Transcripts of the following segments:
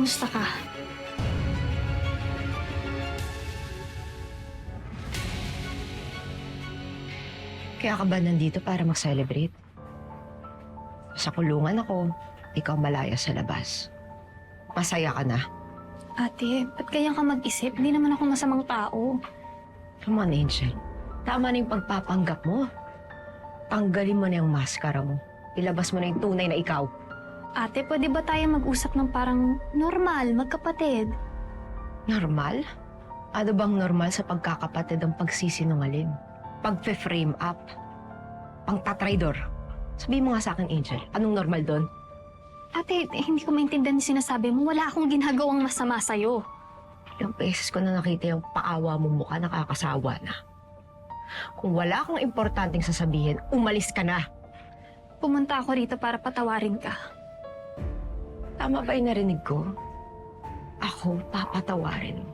kamusta ka? Kaya ka ba nandito para mag-celebrate? Sa kulungan ako, ikaw malaya sa labas. Masaya ka na. Ate, ba't kaya ka mag-isip? Hindi naman ako masamang tao. Come on, Angel. Tama na yung pagpapanggap mo. Tanggalin mo na yung maskara mo. Ilabas mo na yung tunay na ikaw. Ate, pwede ba tayo mag-usap ng parang normal, magkapatid? Normal? Ano bang normal sa pagkakapatid ang pagsisinungaling? Pag-frame up? Pang-tatraidor? Sabihin mo nga sa akin, Angel, anong normal doon? Ate, hindi ko maintindihan yung sinasabi mo. Wala akong ginagawang masama sa'yo. Ilang beses ko na nakita yung paawa mo mukha, nakakasawa na. Kung wala akong importanteng sasabihin, umalis ka na. Pumunta ako rito para patawarin ka. Tama ba yung narinig ko? Ako papatawarin mo.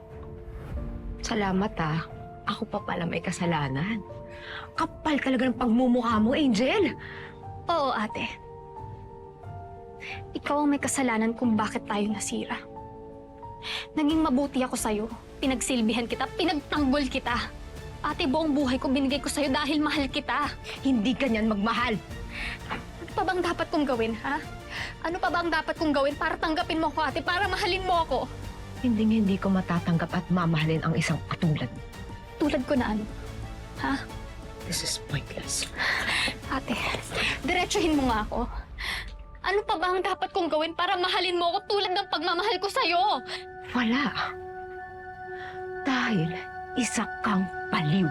Salamat ah. Ako pa pala may kasalanan. Kapal talaga ng pagmumukha mo, Angel. Oo, ate. Ikaw ang may kasalanan kung bakit tayo nasira. Naging mabuti ako sa'yo. Pinagsilbihan kita, pinagtanggol kita. Ate, buong buhay ko binigay ko sa'yo dahil mahal kita. Hindi ganyan magmahal. Ano pa bang dapat kong gawin, ha? Ano pa bang dapat kong gawin para tanggapin mo ako, ate, para mahalin mo ako? Hindi ko matatanggap at mamahalin ang isang katulad mo. Tulad ko na ano? Ha? This is pointless. Ate, diretsuhin mo nga ako. Ano pa ba ang dapat kong gawin para mahalin mo ako tulad ng pagmamahal ko sa'yo? Wala. Dahil isa kang baliw.